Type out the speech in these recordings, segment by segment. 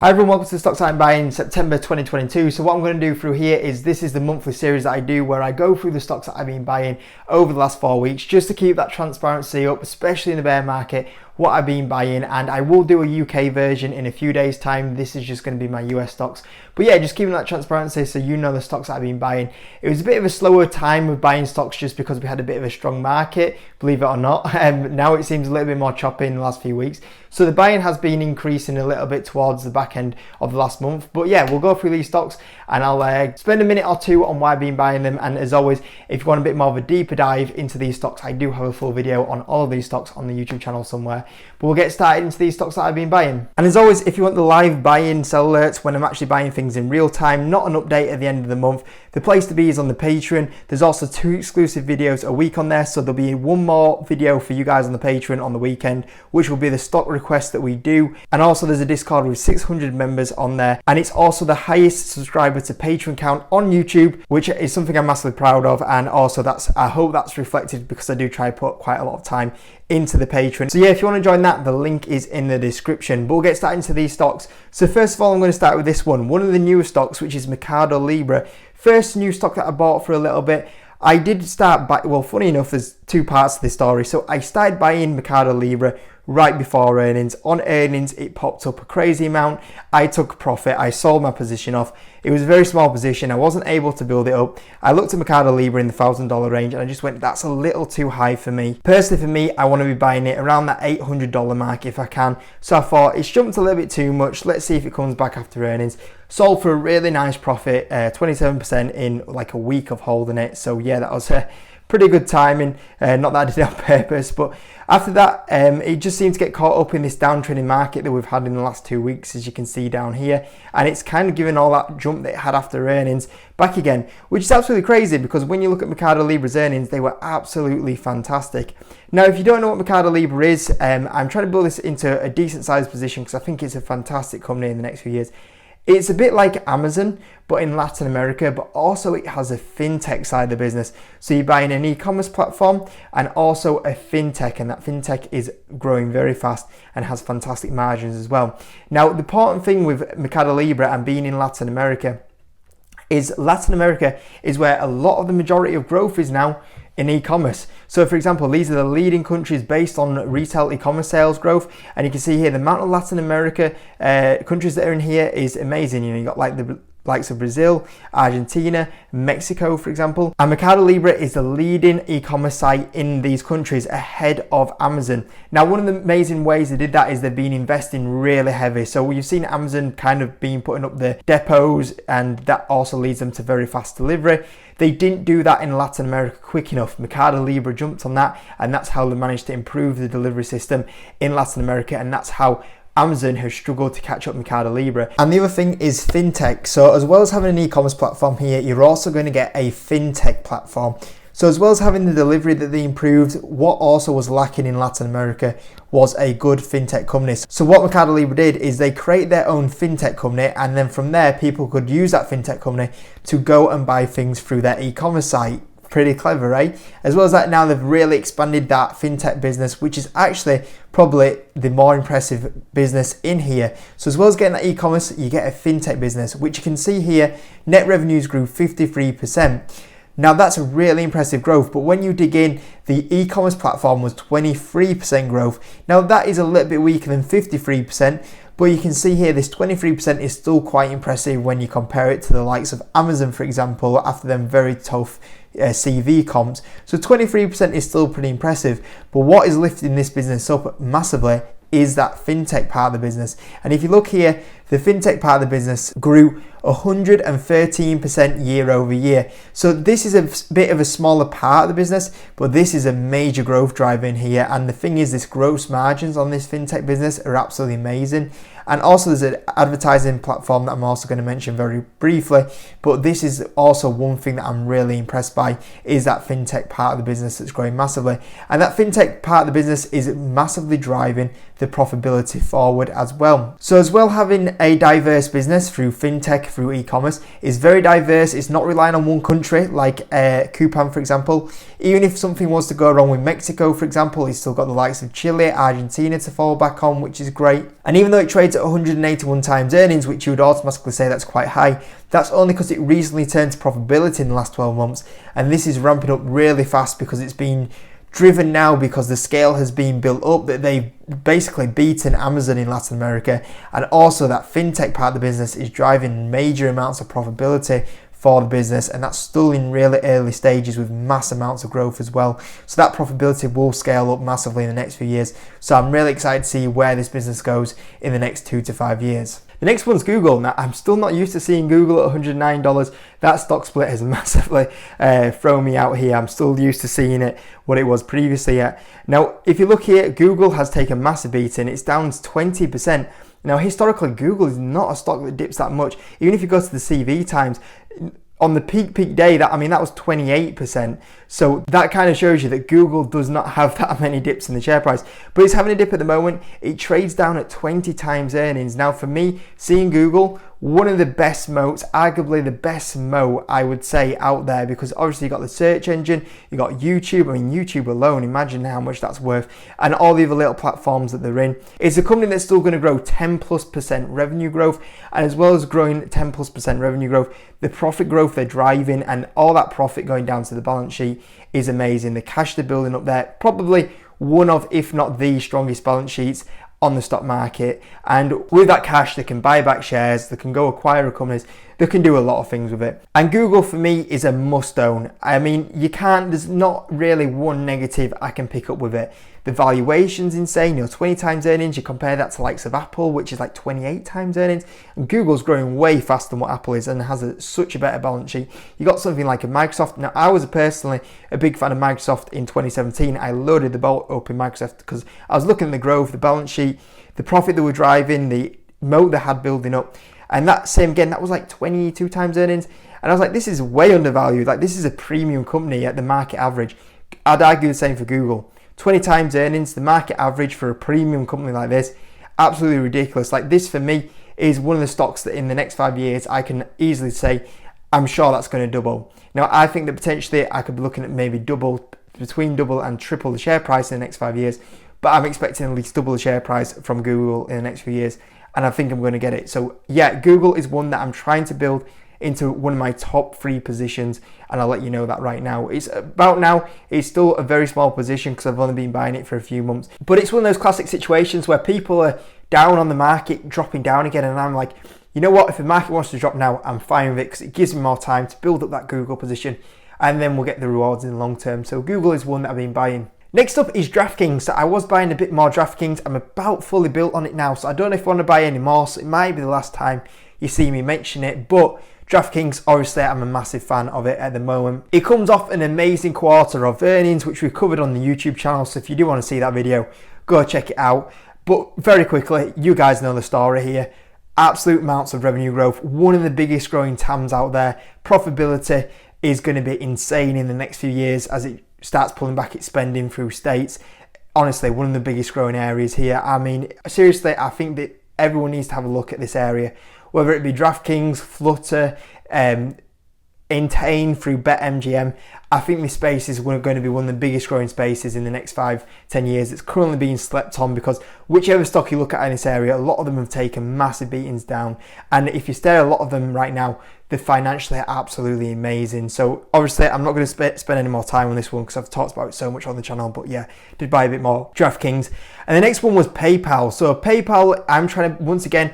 Hi everyone, welcome to the stocks I'm buying September 2022. So what I'm going to do through here is this is the monthly series that I do where I go through the stocks that I've been buying over the last 4 weeks just to keep that transparency up, especially in the bear market, what I've been buying. And I will do a UK version in a few days time. This is just going to be my US stocks. But yeah, just keeping that transparency so you know the stocks that I've been buying. It was a bit of a slower time with buying stocks just because we had a bit of a strong market, believe it or not. Now it seems a little bit more choppy in the last few weeks. So the buying has been increasing a little bit towards the back end of the last month. But yeah, we'll go through these stocks and I'll spend a minute or two on why I've been buying them. And as always, if you want a bit more of a deeper dive into these stocks, I do have a full video on all of these stocks on the YouTube channel somewhere. But we'll get started into these stocks that I've been buying. And as always, if you want the live buy-in sell alerts when I'm actually buying things in real time, not an update at the end of the month, the place to be is on the Patreon. There's also 2 exclusive videos a week on there. So there'll be one more video for you guys on the Patreon on the weekend, which will be the stock requests that we do. And also there's a Discord with 600 members on there. And it's also the highest subscriber to Patreon count on YouTube, which is something I'm massively proud of. And also I hope that's reflected because I do try to put quite a lot of time into the Patreon. So yeah, if you want to join that, the link is in the description. But we'll get started into these stocks. So first of all, I'm going to start with this one of the newer stocks, which is Mikado Libra. First new stock that I bought for a little bit. I did start by, well, funny enough, there's 2 parts to this story. So I started buying Mikado Libra right before earnings. On earnings, it popped up a crazy amount. I took profit. I sold my position off. It was a very small position. I wasn't able to build it up. I looked at Mikado Libra in the $1,000 range and I just went, that's a little too high for me. Personally, for me, I want to be buying it around that $800 mark if I can. So I thought it's jumped a little bit too much. Let's see if it comes back after earnings. Sold for a really nice profit, 27% in like a week of holding it. So yeah, that was pretty good timing. Not that I did it on purpose, but after that, it just seemed to get caught up in this downtrending market that we've had in the last 2 weeks, as you can see down here. And it's kind of given all that jump that it had after earnings back again, which is absolutely crazy because when you look at Mikado Libra's earnings, they were absolutely fantastic. Now, if you don't know what Mikado Libra is, I'm trying to build this into a decent sized position because I think it's a fantastic company in the next few years. It's a bit like Amazon, but in Latin America, but also it has a fintech side of the business. So you're buying an e-commerce platform and also a fintech, and that fintech is growing very fast and has fantastic margins as well. Now, the important thing with Mikado Libra and being in Latin America is where a lot of the majority of growth is now in e-commerce. So for example, these are the leading countries based on retail e-commerce sales growth, and you can see here the amount of Latin America countries that are in here is amazing. You know, you got like the likes of Brazil, Argentina, Mexico, for example. And Mikado Libra is the leading e-commerce site in these countries ahead of Amazon. Now, one of the amazing ways they did that is they've been investing really heavy. So you've seen Amazon kind of been putting up the depots, and that also leads them to very fast delivery. They didn't do that in Latin America quick enough. Mikado Libra jumped on that, and that's how they managed to improve the delivery system in Latin America, and that's how Amazon has struggled to catch up Mikado Libra. And the other thing is fintech. So as well as having an e-commerce platform here, you're also going to get a fintech platform. So as well as having the delivery that they improved, what also was lacking in Latin America was a good fintech company. So what Mikado Libra did is they create their own fintech company, and then from there people could use that fintech company to go and buy things through their e-commerce site. Pretty clever, right? As well as that, now they've really expanded that fintech business, which is actually probably the more impressive business in here. So as well as getting that e-commerce, you get a fintech business, which you can see here, net revenues grew 53%. Now that's a really impressive growth, but when you dig in, the e-commerce platform was 23% growth. Now that is a little bit weaker than 53%, but you can see here this 23% is still quite impressive when you compare it to the likes of Amazon, for example, after them very tough CV comps. So 23% is still pretty impressive, but what is lifting this business up massively is that fintech part of the business. And if you look here, the fintech part of the business grew 113% year over year. So this is a bit of a smaller part of the business, but this is a major growth driver in here. And the thing is, this gross margins on this fintech business are absolutely amazing. And also there's an advertising platform that I'm also going to mention very briefly, but this is also one thing that I'm really impressed by, is that fintech part of the business that's growing massively. And that fintech part of the business is massively driving the profitability forward as well. So as well, having a diverse business through fintech, through e-commerce, is very diverse. It's not relying on one country like Coupon, for example. Even if something was to go wrong with Mexico, for example, it's still got the likes of Chile, Argentina to fall back on, which is great. And even though it trades at 181 times earnings, which you would automatically say that's quite high. That's only because it recently turned to profitability in the last 12 months, and this is ramping up really fast because it's been driven now because the scale has been built up, that they've basically beaten Amazon in Latin America, and also that fintech part of the business is driving major amounts of profitability for the business, and that's still in really early stages with mass amounts of growth as well. So that profitability will scale up massively in the next few years. So I'm really excited to see where this business goes in the next 2 to 5 years. The next one's Google. Now, I'm still not used to seeing Google at $109. That stock split has massively thrown me out here. I'm still used to seeing it what it was previously at. Now, if you look here, Google has taken a massive beating. It's down 20%. Now, historically, Google is not a stock that dips that much. Even if you go to the CV times, on the peak day, that was 28%. So that kind of shows you that Google does not have that many dips in the share price. But it's having a dip at the moment. It trades down at 20 times earnings. Now, for me, seeing Google, one of the best moats, arguably the best moat, I would say, out there, because obviously you got the search engine, you got YouTube. I mean, YouTube alone, imagine how much that's worth, and all the other little platforms that they're in. It's a company that's still going to grow 10+% revenue growth, and as well as growing 10+% revenue growth, the profit growth they're driving and all that profit going down to the balance sheet is amazing. The cash they're building up there, probably one of, if not the strongest balance sheets on the stock market, and with that cash they can buy back shares, they can go acquire companies, they can do a lot of things with it. And Google for me is a must own. I mean, there's not really one negative I can pick up with it. The valuation's insane, 20 times earnings. You compare that to likes of Apple, which is like 28 times earnings, and Google's growing way faster than what Apple is and has such a better balance sheet. You got something like a Microsoft. Now, I was personally a big fan of Microsoft in 2017. I loaded the boat up in Microsoft because I was looking at the growth, the balance sheet, the profit they were driving, the moat they had building up, and that same again, that was like 22 times earnings, and I was like, this is way undervalued. Like, this is a premium company at the market average. I'd argue the same for Google. 20 times earnings, the market average for a premium company like this, absolutely ridiculous. Like, this for me is one of the stocks that in the next 5 years I can easily say I'm sure that's going to double. Now, I think that potentially I could be looking at maybe between double and triple the share price in the next 5 years, but I'm expecting at least double the share price from Google in the next few years, and I think I'm going to get it. So yeah, Google is one that I'm trying to build into one of my top 3 positions, and I'll let you know that right now. It's still a very small position because I've only been buying it for a few months, but it's one of those classic situations where people are down on the market, dropping down again, and I'm like, you know what, if the market wants to drop now, I'm fine with it because it gives me more time to build up that Google position, and then we'll get the rewards in the long term. So Google is one that I've been buying. Next up is DraftKings. So I was buying a bit more DraftKings. I'm about fully built on it now, so I don't know if I want to buy any more, so it might be the last time you see me mention it, but DraftKings, obviously, I'm a massive fan of it at the moment. It comes off an amazing quarter of earnings, which we covered on the YouTube channel, so if you do want to see that video, go check it out. But very quickly, you guys know the story here. Absolute amounts of revenue growth, one of the biggest growing TAMs out there. Profitability is going to be insane in the next few years as it starts pulling back its spending through states. Honestly, one of the biggest growing areas here. I mean, seriously, I think that everyone needs to have a look at this area. Whether it be DraftKings, Flutter, Entain through BetMGM, I think this space is going to be one of the biggest growing spaces in the next 5-10 years. It's currently being slept on because whichever stock you look at in this area, a lot of them have taken massive beatings down. And if you stare at a lot of them right now, they're financially absolutely amazing. So obviously, I'm not going to spend any more time on this one because I've talked about it so much on the channel. But yeah, did buy a bit more DraftKings. And the next one was PayPal. So PayPal, I'm trying to, once again,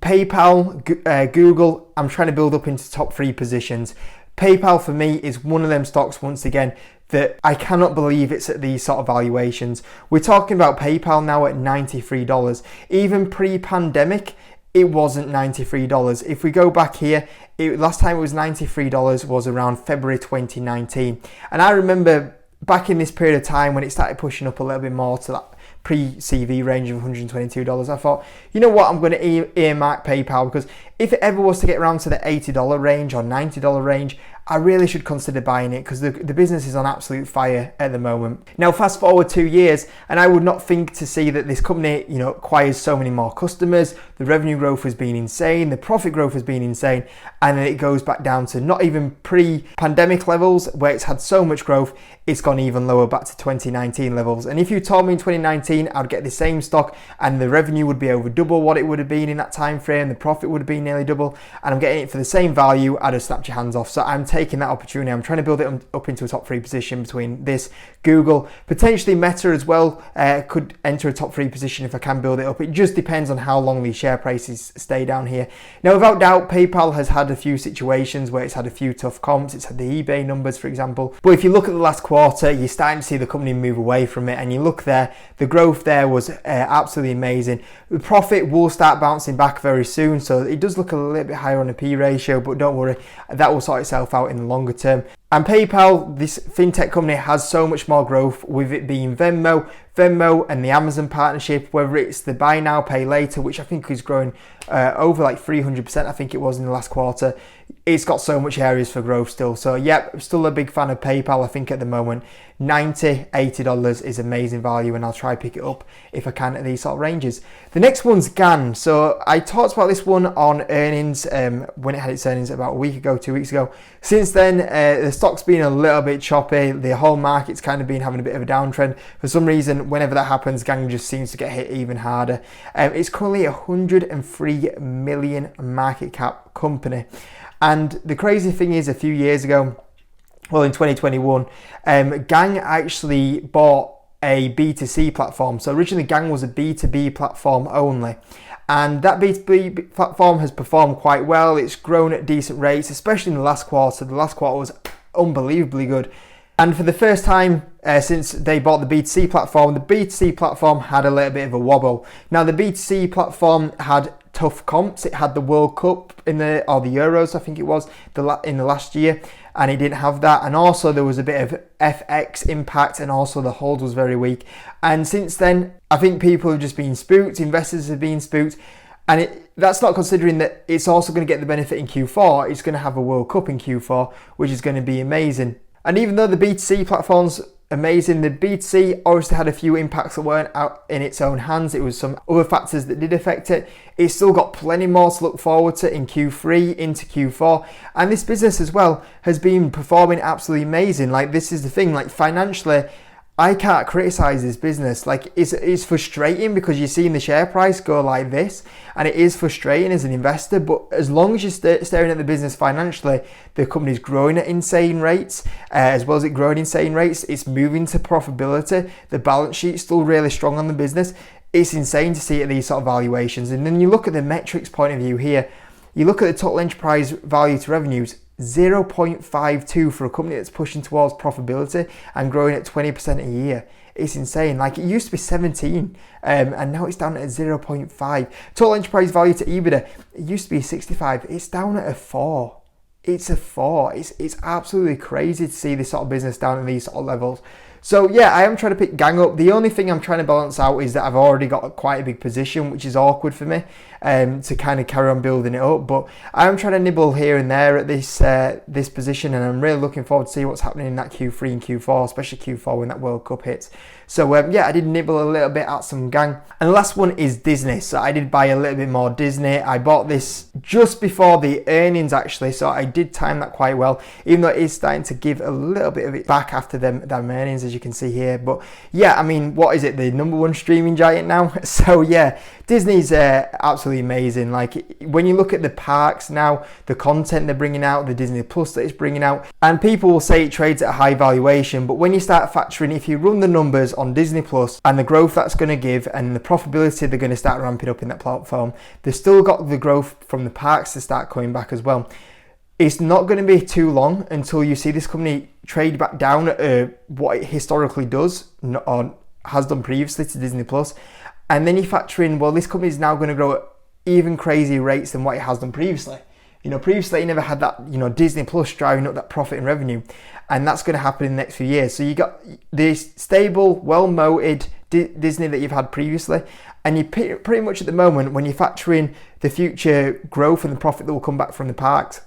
PayPal, Google, I'm trying to build up into top 3 positions. PayPal for me is one of them stocks, once again, that I cannot believe it's at these sort of valuations. We're talking about PayPal now at $93. Even pre-pandemic, it wasn't $93. If we go back here, last time it was $93 was around February 2019. And I remember back in this period of time when it started pushing up a little bit more to that pre-CV range of $122, I thought, you know what, I'm going to earmark PayPal because if it ever was to get around to the $80 range or $90 range, I really should consider buying it because the business is on absolute fire at the moment. Now, fast forward 2 years, and I would not think to see that this company, acquires so many more customers. The revenue growth has been insane, the profit growth has been insane, and then it goes back down to not even pre-pandemic levels where it's had so much growth. It's gone even lower, back to 2019 levels. And if you told me in 2019 I'd get the same stock and the revenue would be over double what it would have been in that time frame, the profit would have been nearly double, and I'm getting it for the same value, I'd have snapped your hands off. So I'm taking that opportunity. I'm trying to build it up into a top 3 position between this, Google, potentially Meta as well. Could enter a top 3 position if I can build it up. It just depends on how long these share prices stay down here. Now, without doubt, PayPal has had a few situations where it's had a few tough comps. It's had the eBay numbers, for example. But if you look at the last quarter, you're starting to see the company move away from it, and you look there, the growth there was absolutely amazing. The profit will start bouncing back very soon, so it does look a little bit higher on a P ratio, but don't worry, that will sort itself out in the longer term. And PayPal, this fintech company, has so much more growth, with it being Venmo and the Amazon partnership, whether it's the buy now, pay later, which I think is growing over like 300%, I think it was in the last quarter. It's got so much areas for growth still. So yeah, I'm still a big fan of PayPal. I think at the moment, $90, $80 is amazing value, and I'll try pick it up if I can at these sort of ranges. The next one's GAN. So I talked about this one on earnings when it had its earnings about a week ago, 2 weeks ago. Since then, the stock's been a little bit choppy. The whole market's kind of been having a bit of a downtrend. For some reason, whenever that happens, GAN just seems to get hit even harder. It's currently a 103 million market cap company. And the crazy thing is, a few years ago, well, in 2021, Gang actually bought a B2C platform. So originally Gang was a B2B platform only. And that B2B platform has performed quite well. It's grown at decent rates, especially in the last quarter. The last quarter was unbelievably good. And for the first time since they bought the B2C platform had a little bit of a wobble. Now, the B2C platform had tough comps. It had the World Cup or the Euros, I think it was, in the last year, and it didn't have that. And also there was a bit of FX impact, and also the hold was very weak. And since then, I think people have just been spooked. Investors have been spooked. And that's not considering that it's also going to get the benefit in Q4. It's going to have a World Cup in Q4, which is going to be amazing. And even though the B2C platform's amazing, the B2C obviously had a few impacts that weren't out in its own hands. It was some other factors that did affect it. It's still got plenty more to look forward to in Q3 into Q4. And this business as well has been performing absolutely amazing. Like, this is the thing, like, financially, I can't criticize this business. Like, it's frustrating because you're seeing the share price go like this, and it is frustrating as an investor. But as long as you're staring at the business financially, the company's growing at insane rates. As well as it growing insane rates, it's moving to profitability. The balance sheet's still really strong on the business. It's insane to see at these sort of valuations. And then you look at the metrics point of view here. You look at the total enterprise value to revenues, 0.52 for a company that's pushing towards profitability and growing at 20% a year. It's insane. Like, it used to be 17 and now it's down at 0.5. Total enterprise value to EBITDA, it used to be 65. It's down at a 4. It's a 4. It's absolutely crazy to see this sort of business down at these sort of levels. So yeah, I am trying to pick Gang up. The only thing I'm trying to balance out is that I've already got quite a big position, which is awkward for me to kind of carry on building it up. But I'm trying to nibble here and there at this position, and I'm really looking forward to see what's happening in that Q3 and Q4, especially Q4 when that World Cup hits. So yeah, I did nibble a little bit at some Gang. And the last one is Disney. So I did buy a little bit more Disney. I bought this just before the earnings actually, so I did time that quite well, even though it is starting to give a little bit of it back after them earnings, as you can see here. But yeah, I mean, what is it, the #1 streaming giant now? So yeah, Disney's absolutely amazing. Like, when you look at the parks now, the content they're bringing out, the Disney Plus that it's bringing out, and people will say it trades at a high valuation, but when you start factoring, if you run the numbers on Disney Plus and the growth that's going to give and the profitability they're going to start ramping up in that platform, they've still got the growth from the parks to start coming back as well. It's not going to be too long until you see this company trade back down at what it historically does or has done previously to Disney Plus. And then you factor in, well, this company is now going to grow at even crazier rates than what it has done previously. You know, previously you never had that, you know, Disney Plus driving up that profit and revenue. And that's going to happen in the next few years. So you got this stable, well-moated Disney that you've had previously. And you pretty much at the moment, when you factor in the future growth and the profit that will come back from the parks,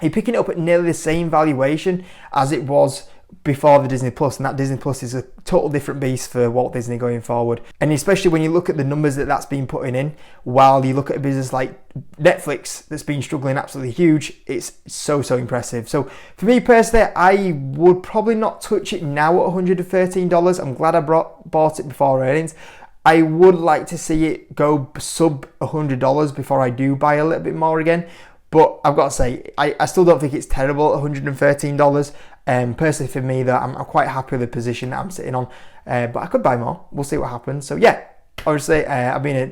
you're picking it up at nearly the same valuation as it was before the Disney Plus, and that Disney Plus is a total different beast for Walt Disney going forward. And especially when you look at the numbers that's been putting in, while you look at a business like Netflix that's been struggling absolutely huge, it's so impressive. So for me personally, I would probably not touch it now at $113. I'm glad I bought it before earnings. I would like to see it go sub $100 before I do buy a little bit more again. But I've got to say, I still don't think it's terrible at $113. Personally for me, though, I'm quite happy with the position that I'm sitting on. But I could buy more. We'll see what happens. So yeah, obviously, I've been a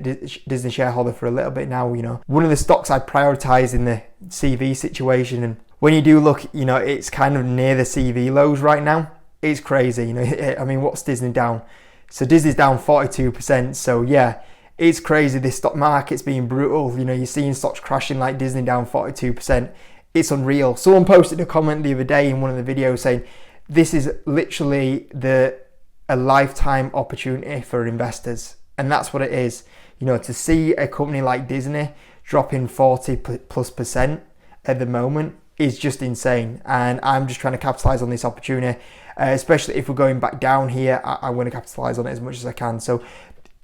Disney shareholder for a little bit now. You know, one of the stocks I prioritize in the CV situation. And when you do look, you know, it's kind of near the CV lows right now. It's crazy. You know, I mean, what's Disney down? So Disney's down 42%. So yeah, it's crazy. This stock market's being brutal. You know, you're seeing stocks crashing like Disney down 42%. It's unreal. Someone posted a comment the other day in one of the videos saying, this is literally a lifetime opportunity for investors. And that's what it is. You know, to see a company like Disney dropping 40+% at the moment is just insane. And I'm just trying to capitalize on this opportunity, especially if we're going back down here. I want to capitalize on it as much as I can. So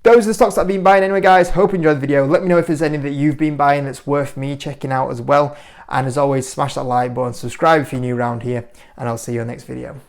those are the stocks that I've been buying anyway, guys. Hope you enjoyed the video. Let me know if there's any that you've been buying that's worth me checking out as well. And as always, smash that like button, subscribe if you're new around here, and I'll see you in the next video.